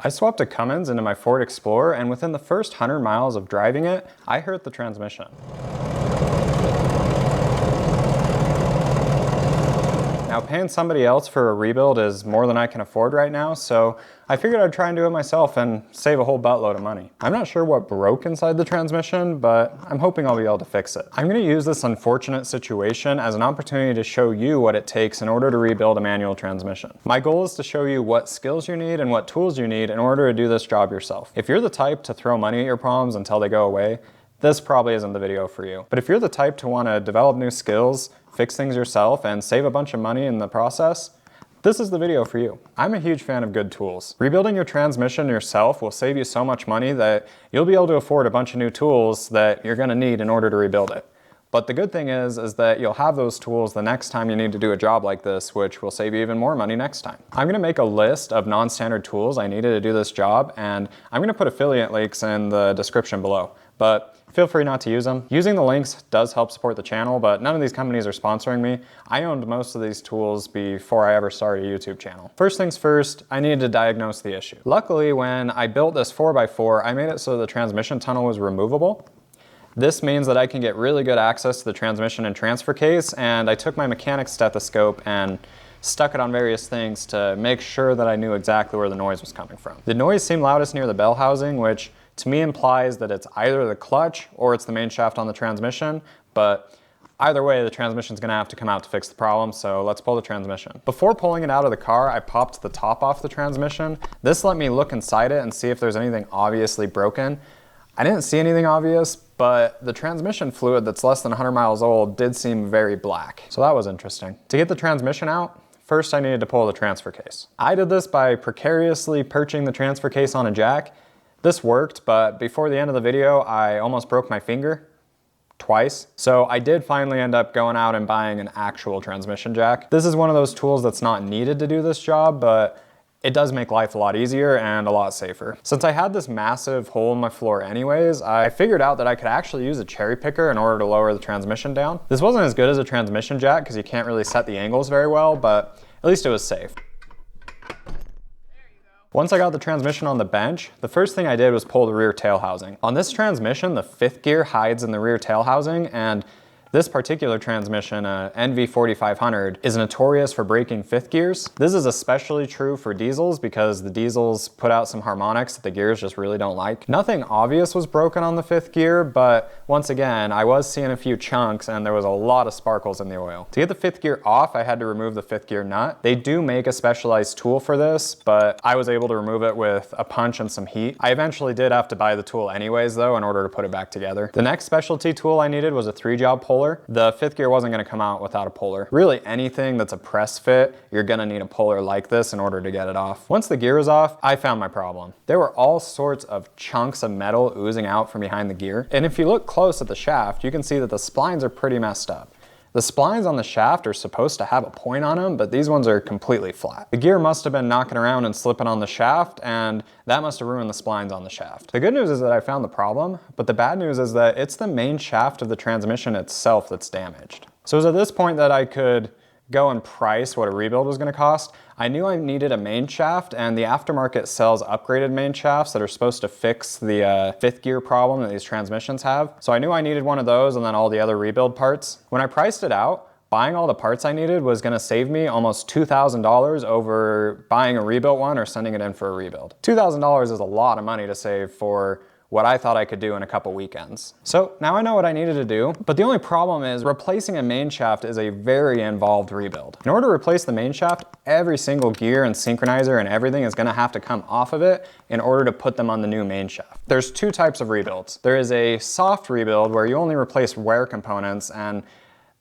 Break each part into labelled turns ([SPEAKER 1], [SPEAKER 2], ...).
[SPEAKER 1] I swapped a Cummins into my Ford Explorer, and within the first 100 miles of driving it, I hurt the transmission. Now, paying somebody else for a rebuild is more than I can afford right now, so I figured I'd try and do it myself and save a whole buttload of money. I'm not sure what broke inside the transmission, but I'm hoping I'll be able to fix it. I'm going to use this unfortunate situation as an opportunity to show you what it takes in order to rebuild a manual transmission. My goal is to show you what skills you need and what tools you need in order to do this job yourself. If you're the type to throw money at your problems until they go away, this probably isn't the video for you. But if you're the type to want to develop new skills, fix things yourself, and save a bunch of money in the process, this is the video for you. I'm a huge fan of good tools. Rebuilding your transmission yourself will save you so much money that you'll be able to afford a bunch of new tools that you're going to need in order to rebuild it. But the good thing is that you'll have those tools the next time you need to do a job like this, which will save you even more money next time. I'm going to make a list of non-standard tools I needed to do this job, and I'm going to put affiliate links in the description below. But feel free not to use them. Using the links does help support the channel, but none of these companies are sponsoring me. I owned most of these tools before I ever started a YouTube channel. First things first, I needed to diagnose the issue. Luckily, when I built this 4x4, I made it so the transmission tunnel was removable. This means that I can get really good access to the transmission and transfer case, and I took my mechanic's stethoscope and stuck it on various things to make sure that I knew exactly where the noise was coming from. The noise seemed loudest near the bell housing, which to me implies that it's either the clutch or it's the main shaft on the transmission, but either way, the transmission's gonna have to come out to fix the problem, so let's pull the transmission. Before pulling it out of the car, I popped the top off the transmission. This let me look inside it and see if there's anything obviously broken. I didn't see anything obvious, but the transmission fluid that's less than 100 miles old did seem very black, so that was interesting. To get the transmission out, first I needed to pull the transfer case. I did this by precariously perching the transfer case on a jack. This worked, but before the end of the video, I almost broke my finger twice. So I did finally end up going out and buying an actual transmission jack. This is one of those tools that's not needed to do this job, but it does make life a lot easier and a lot safer. Since I had this massive hole in my floor anyways, I figured out that I could actually use a cherry picker in order to lower the transmission down. This wasn't as good as a transmission jack because you can't really set the angles very well, but at least it was safe. Once I got the transmission on the bench, the first thing I did was pull the rear tail housing. On this transmission, the fifth gear hides in the rear tail housing, and this particular transmission, NV4500, is notorious for breaking fifth gears. This is especially true for diesels because the diesels put out some harmonics that the gears just really don't like. Nothing obvious was broken on the fifth gear, but once again, I was seeing a few chunks and there was a lot of sparkles in the oil. To get the fifth gear off, I had to remove the fifth gear nut. They do make a specialized tool for this, but I was able to remove it with a punch and some heat. I eventually did have to buy the tool anyways though in order to put it back together. The next specialty tool I needed was a 3-job puller. The fifth gear wasn't going to come out without a puller. Really anything that's a press fit, you're going to need a puller like this in order to get it off. Once the gear was off, I found my problem. There were all sorts of chunks of metal oozing out from behind the gear. And if you look close at the shaft, you can see that the splines are pretty messed up. The splines on the shaft are supposed to have a point on them, but these ones are completely flat. The gear must have been knocking around and slipping on the shaft, and that must have ruined the splines on the shaft. The good news is that I found the problem, but the bad news is that it's the main shaft of the transmission itself that's damaged. So it was at this point that I could go and price what a rebuild was going to cost. I knew I needed a main shaft, and the aftermarket sells upgraded main shafts that are supposed to fix the fifth gear problem that these transmissions have. So I knew I needed one of those and then all the other rebuild parts. When I priced it out, buying all the parts I needed was going to save me almost $2,000 over buying a rebuilt one or sending it in for a rebuild. $2,000 is a lot of money to save for what I thought I could do in a couple weekends. So now I know what I needed to do, but the only problem is replacing a main shaft is a very involved rebuild. In order to replace the main shaft, every single gear and synchronizer and everything is gonna have to come off of it in order to put them on the new main shaft. There's two types of rebuilds. There is a soft rebuild where you only replace wear components, and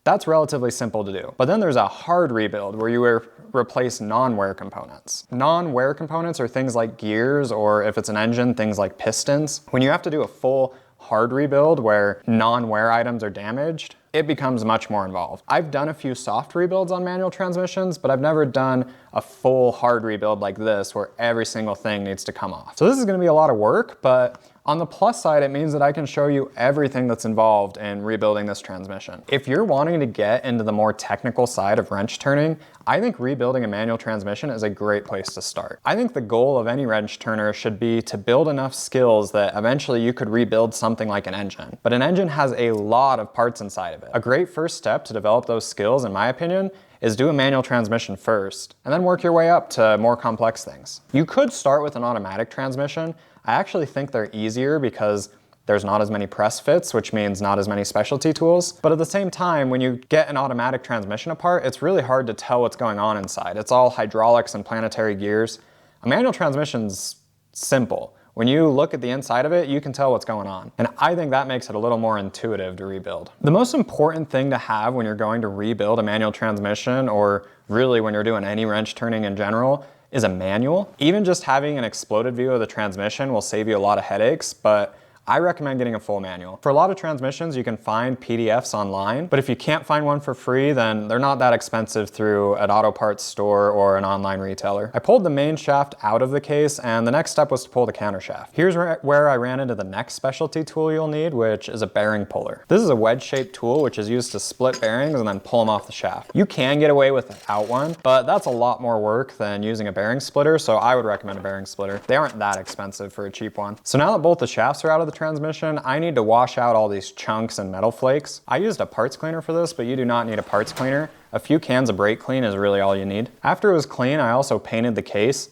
[SPEAKER 1] that's relatively simple to do. But then there's a hard rebuild where you replace non-wear components. Non-wear components are things like gears, or if it's an engine, things like pistons. When you have to do a full hard rebuild where non-wear items are damaged, it becomes much more involved. I've done a few soft rebuilds on manual transmissions, but I've never done a full hard rebuild like this where every single thing needs to come off. So this is gonna be a lot of work, but On the plus side, it means that I can show you everything that's involved in rebuilding this transmission. If you're wanting to get into the more technical side of wrench turning, I think rebuilding a manual transmission is a great place to start. I think the goal of any wrench turner should be to build enough skills that eventually you could rebuild something like an engine. But an engine has a lot of parts inside of it. A great first step to develop those skills, in my opinion, is do a manual transmission first, and then work your way up to more complex things. You could start with an automatic transmission. I actually think they're easier because there's not as many press fits, which means not as many specialty tools. But at the same time, when you get an automatic transmission apart, it's really hard to tell what's going on inside. It's all hydraulics and planetary gears. A manual transmission's simple. When you look at the inside of it, you can tell what's going on. And I think that makes it a little more intuitive to rebuild. The most important thing to have when you're going to rebuild a manual transmission, or really when you're doing any wrench turning in general, is a manual. Even just having an exploded view of the transmission will save you a lot of headaches, but I recommend getting a full manual. For a lot of transmissions, you can find PDFs online, but if you can't find one for free, then they're not that expensive through an auto parts store or an online retailer. I pulled the main shaft out of the case, and the next step was to pull the countershaft. Here's where I ran into the next specialty tool you'll need, which is a bearing puller. This is a wedge-shaped tool, which is used to split bearings and then pull them off the shaft. You can get away without one, but that's a lot more work than using a bearing splitter, so I would recommend a bearing splitter. They aren't that expensive for a cheap one. So now that both the shafts are out of the transmission, I need to wash out all these chunks and metal flakes. I used a parts cleaner for this, but you do not need a parts cleaner. A few cans of brake clean is really all you need. After it was clean, I also painted the case.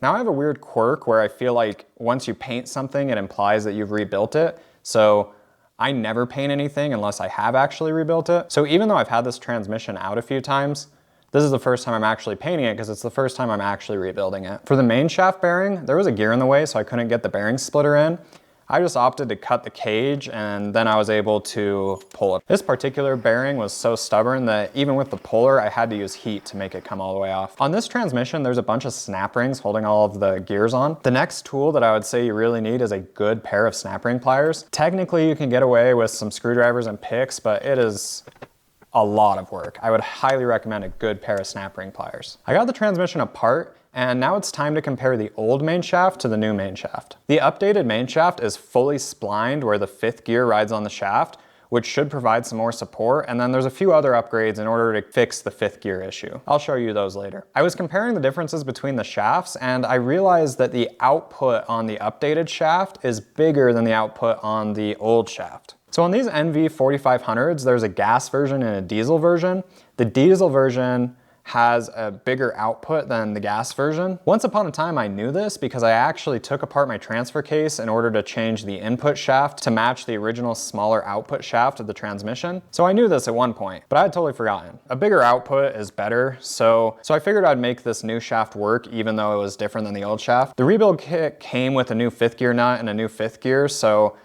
[SPEAKER 1] Now I have a weird quirk where I feel like once you paint something, it implies that you've rebuilt it. So I never paint anything unless I have actually rebuilt it. So even though I've had this transmission out a few times, this is the first time I'm actually painting it because it's the first time I'm actually rebuilding it. For the main shaft bearing, there was a gear in the way, so I couldn't get the bearing splitter in. I just opted to cut the cage, and then I was able to pull it. This particular bearing was so stubborn that even with the puller, I had to use heat to make it come all the way off. On this transmission, there's a bunch of snap rings holding all of the gears on. The next tool that I would say you really need is a good pair of snap ring pliers. Technically, you can get away with some screwdrivers and picks, but it is a lot of work. I would highly recommend a good pair of snap ring pliers. I got the transmission apart, and now it's time to compare the old main shaft to the new main shaft. The updated main shaft is fully splined where the 5th gear rides on the shaft, which should provide some more support, and then there's a few other upgrades in order to fix the 5th gear issue. I'll show you those later. I was comparing the differences between the shafts, and I realized that the output on the updated shaft is bigger than the output on the old shaft. So on these NV4500s, there's a gas version and a diesel version. The diesel version has a bigger output than the gas version. Once upon a time I knew this because I actually took apart my transfer case in order to change the input shaft to match the original smaller output shaft of the transmission. So I knew this at one point, but I had totally forgotten. A bigger output is better, so I figured I'd make this new shaft work even though it was different than the old shaft. The rebuild kit came with a new 5th gear nut and a new 5th gear, so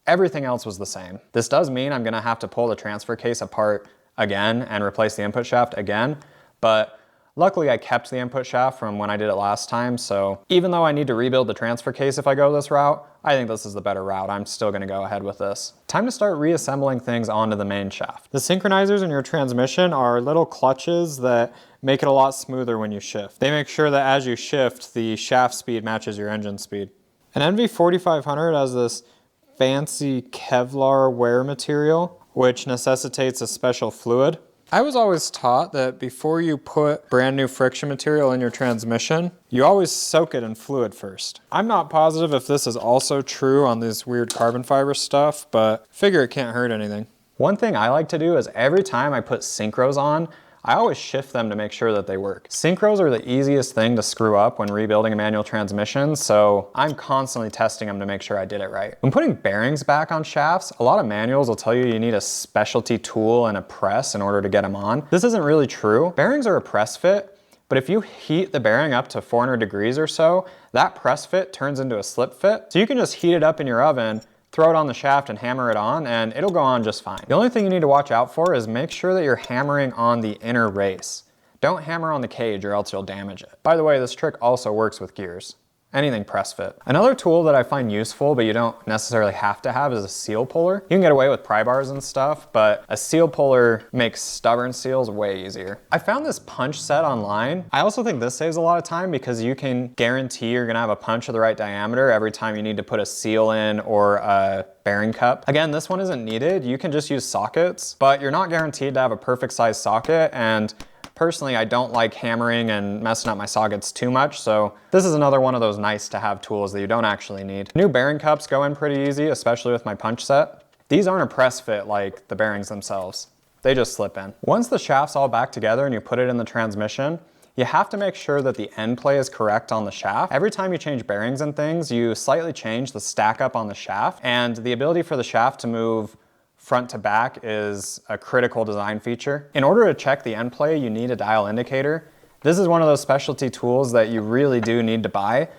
[SPEAKER 1] everything else was the same. This does mean I'm gonna have to pull the transfer case apart again and replace the input shaft again, but luckily I kept the input shaft from when I did it last time, so even though I need to rebuild the transfer case if I go this route, I think this is the better route. I'm still gonna go ahead with this. Time to start reassembling things onto the main shaft. The synchronizers in your transmission are little clutches that make it a lot smoother when you shift. They make sure that as you shift, the shaft speed matches your engine speed. An NV4500 has this fancy Kevlar wear material, which necessitates a special fluid. I was always taught that before you put brand new friction material in your transmission, you always soak it in fluid first. I'm not positive if this is also true on this weird carbon fiber stuff, but figure it can't hurt anything. One thing I like to do is every time I put synchros on, I always shift them to make sure that they work. Synchros are the easiest thing to screw up when rebuilding a manual transmission, so I'm constantly testing them to make sure I did it right. When putting bearings back on shafts, a lot of manuals will tell you you need a specialty tool and a press in order to get them on. This isn't really true. Bearings are a press fit, but if you heat the bearing up to 400 degrees or so, that press fit turns into a slip fit. So you can just heat it up in your oven, throw it on the shaft and hammer it on, and it'll go on just fine. The only thing you need to watch out for is make sure that you're hammering on the inner race. Don't hammer on the cage or else you'll damage it. By the way, this trick also works with gears. anything press fit. Another tool that I find useful, but you don't necessarily have to have, is a seal puller. You can get away with pry bars and stuff, but a seal puller makes stubborn seals way easier. I found this punch set online. I also think this saves a lot of time because you can guarantee you're gonna have a punch of the right diameter every time you need to put a seal in or a bearing cup. Again, this one isn't needed. You can just use sockets, but you're not guaranteed to have a perfect size socket, and personally, I don't like hammering and messing up my sockets too much, so this is another one of those nice to have tools that you don't actually need. New bearing cups go in pretty easy, especially with my punch set. These aren't a press fit like the bearings themselves. They just slip in. Once the shaft's all back together and you put it in the transmission, you have to make sure that the end play is correct on the shaft. Every time you change bearings and things, you slightly change the stack up on the shaft, and the ability for the shaft to move front to back is a critical design feature. In order to check the end play, you need a dial indicator. This is one of those specialty tools that you really do need to buy.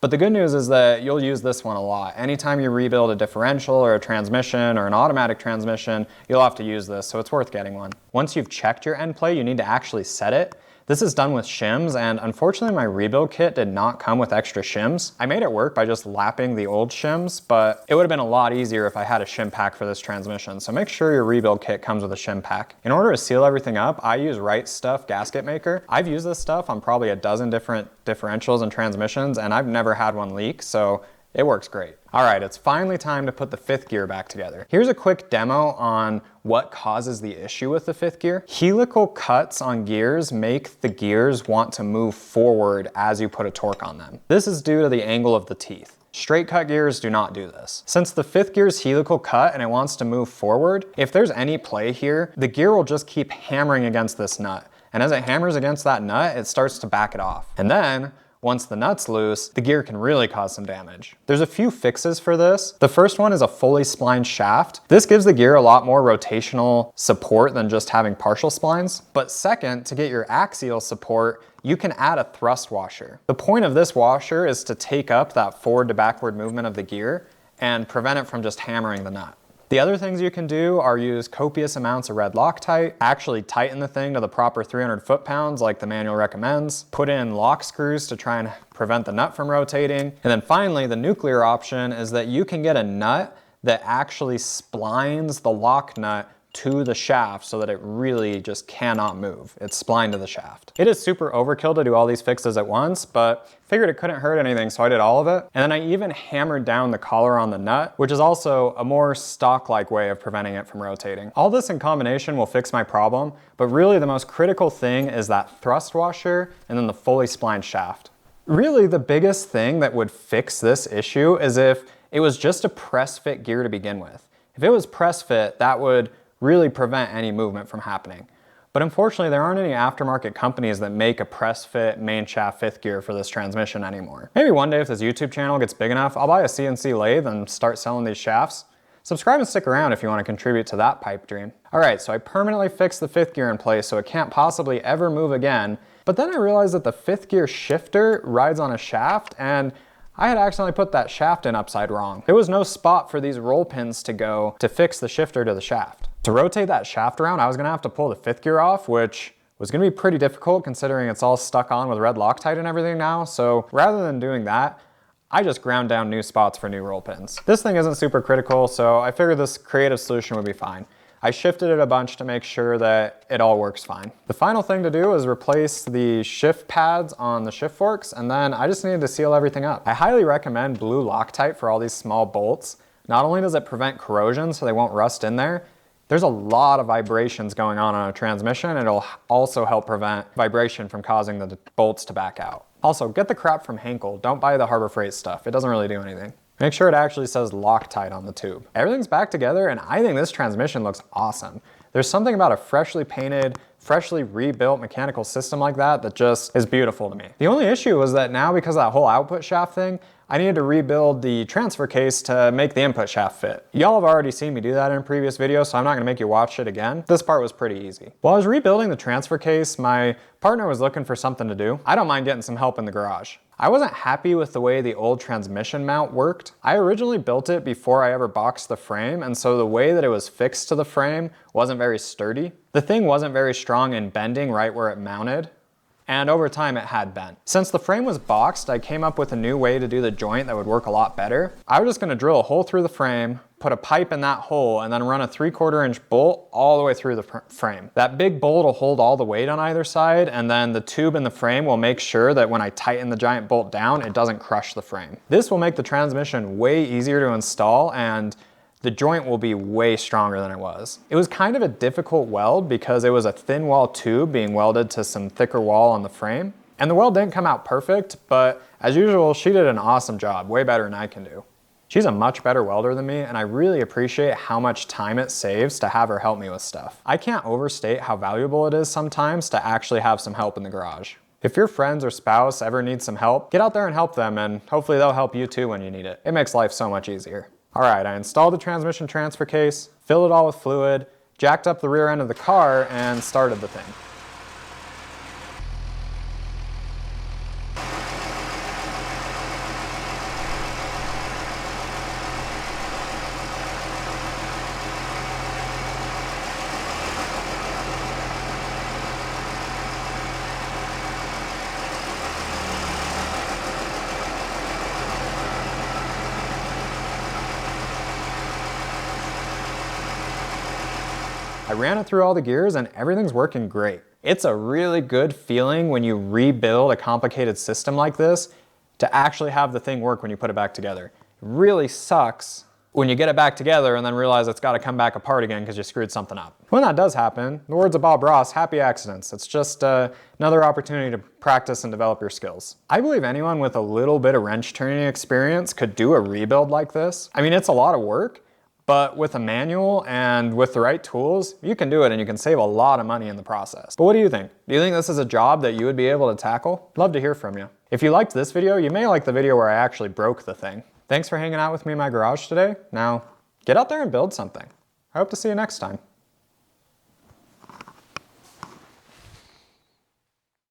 [SPEAKER 1] But the good news is that you'll use this one a lot. Anytime you rebuild a differential or a transmission or an automatic transmission, you'll have to use this, so it's worth getting one. Once you've checked your end play, you need to actually set it. This is done with shims, and unfortunately my rebuild kit did not come with extra shims. I made it work by just lapping the old shims, but it would have been a lot easier if I had a shim pack for this transmission, so make sure your rebuild kit comes with a shim pack. In order to seal everything up, I use Right Stuff Gasket Maker. I've used this stuff on probably a dozen different differentials and transmissions, and I've never had one leak, so it works great. All right, it's finally time to put the fifth gear back together. Here's a quick demo on what causes the issue with the fifth gear. Helical cuts on gears make the gears want to move forward as you put a torque on them. This is due to the angle of the teeth. Straight cut gears do not do this. Since the fifth gear is helical cut and it wants to move forward, if there's any play here, the gear will just keep hammering against this nut. And as it hammers against that nut, it starts to back it off. And then, once the nut's loose, the gear can really cause some damage. There's a few fixes for this. The first one is a fully splined shaft. This gives the gear a lot more rotational support than just having partial splines. But second, to get your axial support, you can add a thrust washer. The point of this washer is to take up that forward to backward movement of the gear and prevent it from just hammering the nut. The other things you can do are use copious amounts of red Loctite, actually tighten the thing to the proper 300 foot-pounds like the manual recommends, put in lock screws to try and prevent the nut from rotating, and then finally the nuclear option is that you can get a nut that actually splines the lock nut to the shaft so that it really just cannot move. It's splined to the shaft. It is super overkill to do all these fixes at once, but figured it couldn't hurt anything, so I did all of it. And then I even hammered down the collar on the nut, which is also a more stock-like way of preventing it from rotating. All this in combination will fix my problem, but really the most critical thing is that thrust washer and then the fully splined shaft. Really, the biggest thing that would fix this issue is if it was just a press fit gear to begin with. If it was press fit, that would really prevent any movement from happening. But unfortunately, there aren't any aftermarket companies that make a press fit main shaft fifth gear for this transmission anymore. Maybe one day if this YouTube channel gets big enough, I'll buy a CNC lathe and start selling these shafts. Subscribe and stick around if you want to contribute to that pipe dream. All right, so I permanently fixed the fifth gear in place so it can't possibly ever move again. But then I realized that the fifth gear shifter rides on a shaft, and I had accidentally put that shaft in upside wrong. There was no spot for these roll pins to go to fix the shifter to the shaft. To rotate that shaft around, I was gonna have to pull the fifth gear off, which was gonna be pretty difficult considering it's all stuck on with red Loctite and everything now. So rather than doing that, I just ground down new spots for new roll pins. This thing isn't super critical, so I figured this creative solution would be fine. I shifted it a bunch to make sure that it all works fine. The final thing to do is replace the shift pads on the shift forks, and then I just needed to seal everything up. I highly recommend blue Loctite for all these small bolts. Not only does it prevent corrosion so they won't rust in there, there's a lot of vibrations going on a transmission, and it'll also help prevent vibration from causing the bolts to back out. Also, get the crap from Henkel. Don't buy the Harbor Freight stuff. It doesn't really do anything. Make sure it actually says Loctite on the tube. Everything's back together, and I think this transmission looks awesome. There's something about a freshly painted, freshly rebuilt mechanical system like that that just is beautiful to me. The only issue was that now, because of that whole output shaft thing, I needed to rebuild the transfer case to make the input shaft fit. Y'all have already seen me do that in a previous video, so I'm not gonna make you watch it again. This part was pretty easy. While I was rebuilding the transfer case, my partner was looking for something to do. I don't mind getting some help in the garage. I wasn't happy with the way the old transmission mount worked. I originally built it before I ever boxed the frame, and so the way that it was fixed to the frame wasn't very sturdy. The thing wasn't very strong in bending right where it mounted. and over time it had bent. Since the frame was boxed, I came up with a new way to do the joint that would work a lot better. I was just gonna drill a hole through the frame, put a pipe in that hole, and then run a 3/4 inch bolt all the way through the frame. That big bolt will hold all the weight on either side, and then the tube in the frame will make sure that when I tighten the giant bolt down, it doesn't crush the frame. This will make the transmission way easier to install, and the joint will be way stronger than it was. It was kind of a difficult weld because it was a thin wall tube being welded to some thicker wall on the frame. And the weld didn't come out perfect, but as usual, she did an awesome job, way better than I can do. She's a much better welder than me, and I really appreciate how much time it saves to have her help me with stuff. I can't overstate how valuable it is sometimes to actually have some help in the garage. If your friends or spouse ever need some help, get out there and help them, and hopefully they'll help you too when you need it. It makes life so much easier. All right, I installed the transmission transfer case, filled it all with fluid, jacked up the rear end of the car, and started the thing. I ran it through all the gears and everything's working great. It's a really good feeling when you rebuild a complicated system like this to actually have the thing work when you put it back together. It really sucks when you get it back together and then realize it's got to come back apart again because you screwed something up. When that does happen, in the words of Bob Ross, happy accidents. It's just another opportunity to practice and develop your skills. I believe anyone with a little bit of wrench turning experience could do a rebuild like this. I mean, it's a lot of work, but with a manual and with the right tools, you can do it and you can save a lot of money in the process. But what do you think? Do you think this is a job that you would be able to tackle? Love to hear from you. If you liked this video, you may like the video where I actually broke the thing. Thanks for hanging out with me in my garage today. Now, get out there and build something. I hope to see you next time.